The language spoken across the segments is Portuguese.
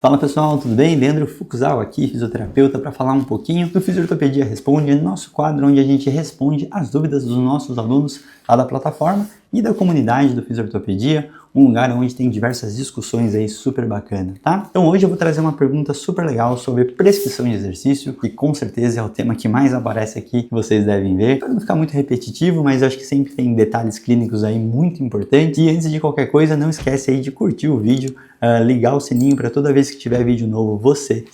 Fala pessoal, tudo bem? Leandro Fukuzawa aqui, fisioterapeuta, para falar um pouquinho do Fisiortopedia Responde, nosso quadro onde a gente responde as dúvidas dos nossos alunos lá da plataforma e da comunidade do Fisiortopedia, um lugar onde tem diversas discussões aí super bacana, tá? Então hoje eu vou trazer uma pergunta super legal sobre prescrição de exercício, que com certeza é o tema que mais aparece aqui, que vocês devem ver. Para não ficar muito repetitivo, mas eu acho que sempre tem detalhes clínicos aí muito importantes. E antes de qualquer coisa, não esquece aí de curtir o vídeo, ligar o sininho para toda vez que tiver vídeo novo você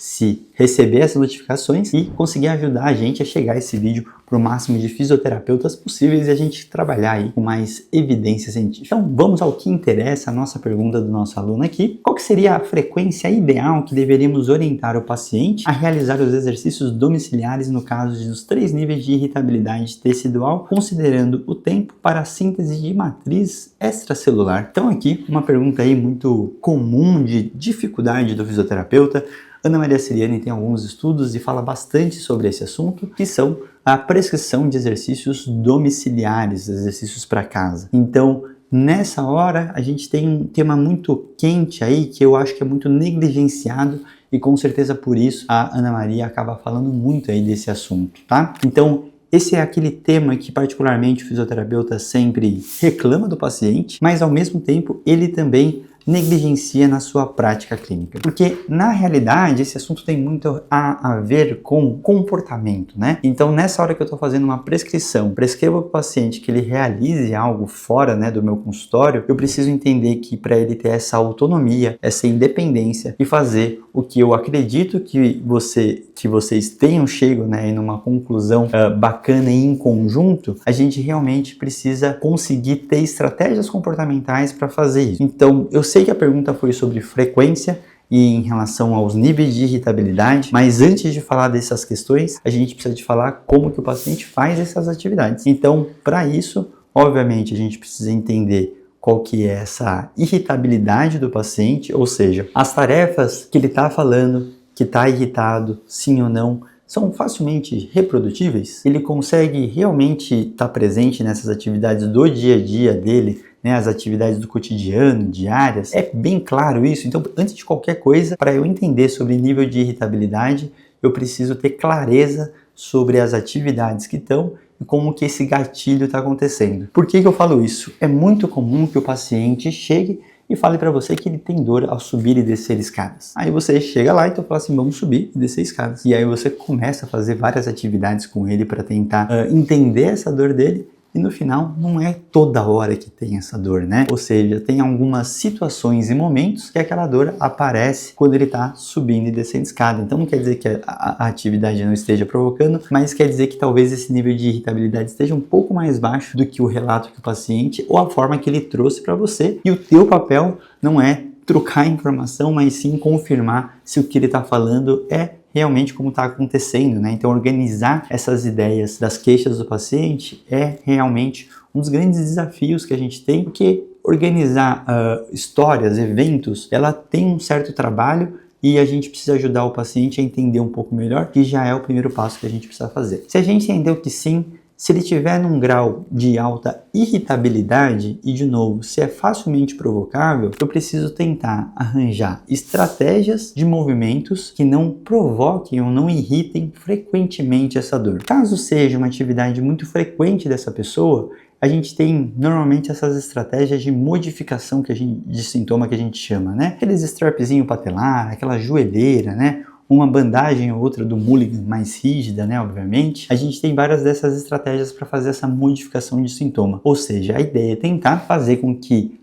receber essas notificações e conseguir ajudar a gente a chegar esse vídeo para o máximo de fisioterapeutas possíveis e a gente trabalhar aí com mais evidência científica. Então vamos ao que interessa, a nossa pergunta do nosso aluno aqui. Qual que seria a frequência ideal que deveríamos orientar o paciente a realizar os exercícios domiciliares no caso dos 3 níveis de irritabilidade tecidual, considerando o tempo para a síntese de matriz extracelular? Então aqui uma pergunta aí muito comum de dificuldade do fisioterapeuta. Ana Maria Siriani tem alguns estudos e fala bastante sobre esse assunto, que são a prescrição de exercícios domiciliares, exercícios para casa. Então, nessa hora, a gente tem um tema muito quente aí, que eu acho que é muito negligenciado e com certeza por isso a Ana Maria acaba falando muito aí desse assunto, tá? Então, esse é aquele tema que particularmente o fisioterapeuta sempre reclama do paciente, mas ao mesmo tempo ele também negligencia na sua prática clínica. Porque, na realidade, esse assunto tem muito a ver com comportamento, né? Então, nessa hora que eu estou fazendo uma prescrição, prescrevo para o paciente que ele realize algo fora, né, do meu consultório, eu preciso entender que para ele ter essa autonomia, essa independência e fazer o que eu acredito que vocês tenham chegado, né, em uma conclusão bacana e em conjunto, a gente realmente precisa conseguir ter estratégias comportamentais para fazer isso. Então, eu sei que a pergunta foi sobre frequência e em relação aos níveis de irritabilidade, mas antes de falar dessas questões, a gente precisa de falar como que o paciente faz essas atividades. Então, para isso, obviamente, a gente precisa entender qual que é essa irritabilidade do paciente, ou seja, as tarefas que ele está falando, que está irritado, sim ou não, são facilmente reprodutíveis? Ele consegue realmente estar presente nessas atividades do dia a dia dele, né, as atividades do cotidiano, diárias? É bem claro isso. Então, antes de qualquer coisa, para eu entender sobre nível de irritabilidade, eu preciso ter clareza sobre as atividades que estão e como que esse gatilho está acontecendo. Por que eu falo isso? É muito comum que o paciente chegue e fale para você que ele tem dor ao subir e descer escadas. Aí você chega lá e então fala assim, vamos subir e descer escadas. E aí você começa a fazer várias atividades com ele para tentar entender essa dor dele. E no final, não é toda hora que tem essa dor, né? Ou seja, tem algumas situações e momentos que aquela dor aparece quando ele está subindo e descendo escada. Então não quer dizer que a atividade não esteja provocando, mas quer dizer que talvez esse nível de irritabilidade esteja um pouco mais baixo do que o relato que o paciente ou a forma que ele trouxe para você. E o teu papel não é trocar informação, mas sim confirmar se o que ele está falando é realmente como está acontecendo, né? Então, organizar essas ideias das queixas do paciente é realmente um dos grandes desafios que a gente tem, porque organizar histórias, eventos, ela tem um certo trabalho e a gente precisa ajudar o paciente a entender um pouco melhor, que já é o primeiro passo que a gente precisa fazer. Se a gente entendeu que sim, se ele estiver num grau de alta irritabilidade, e de novo, se é facilmente provocável, eu preciso tentar arranjar estratégias de movimentos que não provoquem ou não irritem frequentemente essa dor. Caso seja uma atividade muito frequente dessa pessoa, a gente tem normalmente essas estratégias de modificação de sintoma que a gente chama, né? Aqueles strapzinho patelar, aquela joelheira, né? Uma bandagem ou outra do Mulligan mais rígida, né, obviamente, a gente tem várias dessas estratégias para fazer essa modificação de sintoma. Ou seja, a ideia é tentar fazer com que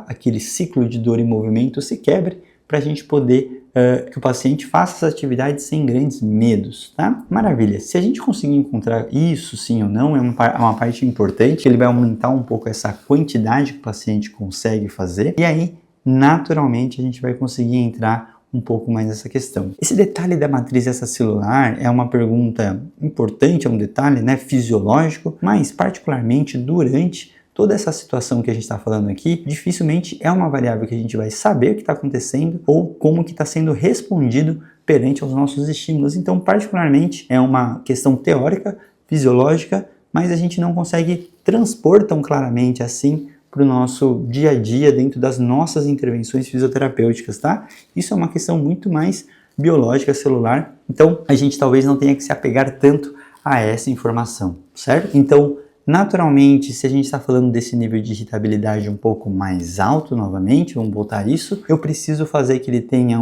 aquele ciclo de dor e movimento se quebre para a gente poder que o paciente faça essa atividade sem grandes medos, tá? Maravilha! Se a gente conseguir encontrar isso sim ou não, é uma parte importante, ele vai aumentar um pouco essa quantidade que o paciente consegue fazer e aí, naturalmente, a gente vai conseguir entrar um pouco mais nessa questão. Esse detalhe da matriz extracelular é uma pergunta importante, é um detalhe, né, fisiológico, mas particularmente durante toda essa situação que a gente está falando aqui, dificilmente é uma variável que a gente vai saber o que está acontecendo ou como que está sendo respondido perante aos nossos estímulos. Então, particularmente, é uma questão teórica, fisiológica, mas a gente não consegue transpor tão claramente assim para o nosso dia a dia dentro das nossas intervenções fisioterapêuticas, tá? Isso é uma questão muito mais biológica, celular, então a gente talvez não tenha que se apegar tanto a essa informação, certo? Então, naturalmente, se a gente está falando desse nível de irritabilidade um pouco mais alto novamente, vamos voltar a isso, eu preciso fazer que ele tenha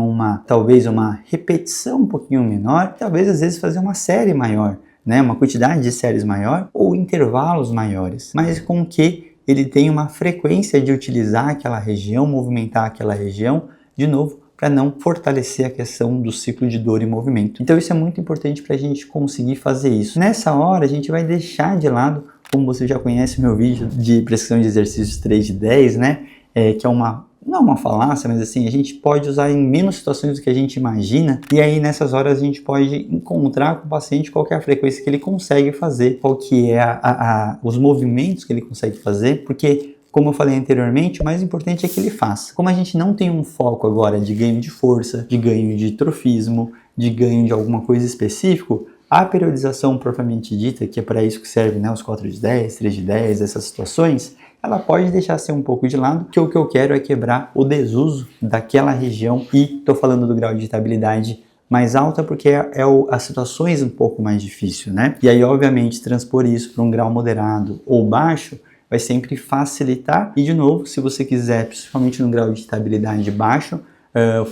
talvez uma repetição um pouquinho menor, talvez às vezes fazer uma série maior, né? Uma quantidade de séries maior ou intervalos maiores, mas com que ele tenha uma frequência de utilizar aquela região, movimentar aquela região, de novo, para não fortalecer a questão do ciclo de dor e movimento. Então isso é muito importante para a gente conseguir fazer isso. Nessa hora a gente vai deixar de lado, como você já conhece meu vídeo de prescrição de exercícios 3 de 10, né? Que é não uma falácia, mas assim, a gente pode usar em menos situações do que a gente imagina, e aí nessas horas a gente pode encontrar com o paciente qual que é a frequência que ele consegue fazer, qual que é os movimentos que ele consegue fazer, porque como eu falei anteriormente, o mais importante é que ele faça. Como a gente não tem um foco agora de ganho de força, de ganho de trofismo, de ganho de alguma coisa específico, a periodização propriamente dita, que é para isso que serve, né, os 4 de 10, 3 de 10, essas situações, ela pode deixar ser um pouco de lado, que o que eu quero é quebrar o desuso daquela região, e estou falando do grau de irritabilidade mais alta porque as situações um pouco mais difíceis, né? E aí, obviamente, transpor isso para um grau moderado ou baixo vai sempre facilitar, e de novo, se você quiser, principalmente no grau de irritabilidade baixo,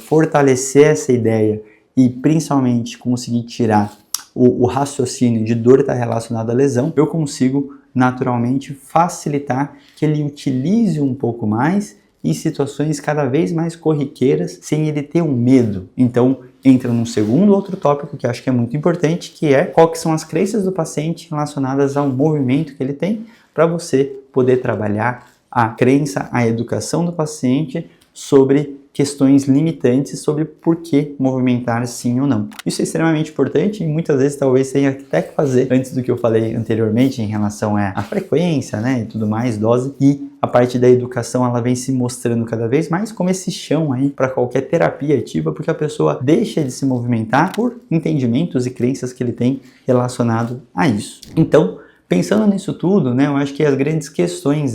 fortalecer essa ideia e principalmente conseguir tirar o raciocínio de dor estar relacionado à lesão, eu consigo naturalmente facilitar que ele utilize um pouco mais em situações cada vez mais corriqueiras, sem ele ter um medo. Então, entra num segundo outro tópico que eu acho que é muito importante, que é quais que são as crenças do paciente relacionadas ao movimento que ele tem, para você poder trabalhar a crença, a educação do paciente sobre questões limitantes sobre por que movimentar sim ou não. Isso é extremamente importante e muitas vezes talvez tenha até que fazer antes do que eu falei anteriormente em relação à frequência, né, e tudo mais, dose, e a parte da educação ela vem se mostrando cada vez mais como esse chão aí para qualquer terapia ativa, porque a pessoa deixa de se movimentar por entendimentos e crenças que ele tem relacionado a isso. Então, pensando nisso tudo, né, eu acho que as grandes questões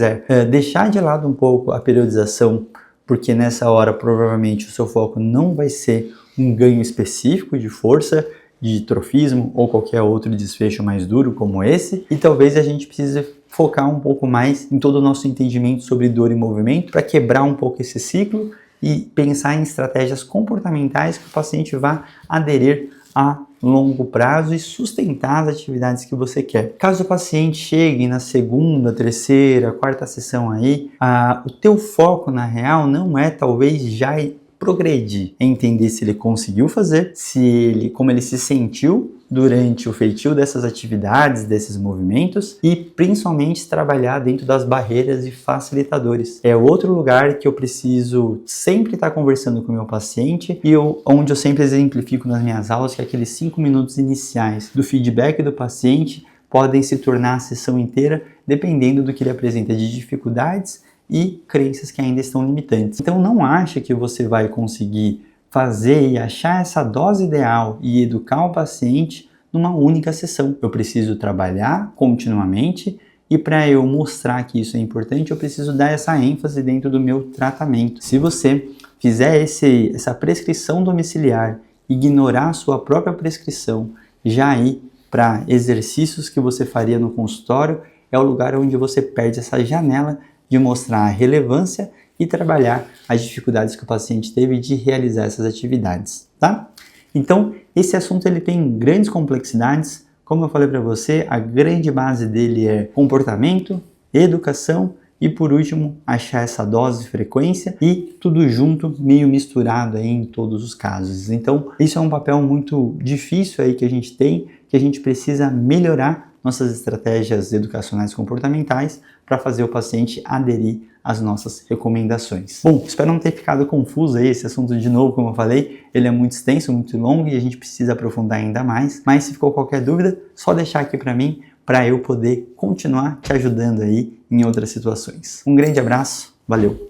deixar de lado um pouco a periodização, porque nessa hora provavelmente o seu foco não vai ser um ganho específico de força, de trofismo ou qualquer outro desfecho mais duro como esse, e talvez a gente precise focar um pouco mais em todo o nosso entendimento sobre dor e movimento para quebrar um pouco esse ciclo e pensar em estratégias comportamentais que o paciente vá aderir a longo prazo e sustentar as atividades que você quer. Caso o paciente chegue na segunda, terceira, quarta sessão aí, o teu foco na real não é talvez já progredir, é entender se ele conseguiu fazer, como ele se sentiu durante o feitio dessas atividades, desses movimentos, e principalmente trabalhar dentro das barreiras e facilitadores. É outro lugar que eu preciso sempre estar conversando com o meu paciente e onde eu sempre exemplifico nas minhas aulas que aqueles 5 minutos iniciais do feedback do paciente podem se tornar a sessão inteira dependendo do que ele apresenta de dificuldades e crenças que ainda estão limitantes. Então não acha que você vai conseguir fazer e achar essa dose ideal e educar o paciente numa única sessão. Eu preciso trabalhar continuamente e para eu mostrar que isso é importante, eu preciso dar essa ênfase dentro do meu tratamento. Se você fizer essa prescrição domiciliar, ignorar a sua própria prescrição, já ir para exercícios que você faria no consultório, é o lugar onde você perde essa janela de mostrar a relevância e trabalhar as dificuldades que o paciente teve de realizar essas atividades, tá? Então, esse assunto ele tem grandes complexidades. Como eu falei para você, a grande base dele é comportamento, educação e, por último, achar essa dose de frequência e tudo junto, meio misturado aí em todos os casos. Então, isso é um papel muito difícil aí que a gente tem, que a gente precisa melhorar nossas estratégias educacionais comportamentais para fazer o paciente aderir às nossas recomendações. Bom, espero não ter ficado confuso aí esse assunto de novo, como eu falei, ele é muito extenso, muito longo e a gente precisa aprofundar ainda mais, mas se ficou qualquer dúvida, só deixar aqui para mim, para eu poder continuar te ajudando aí em outras situações. Um grande abraço, valeu!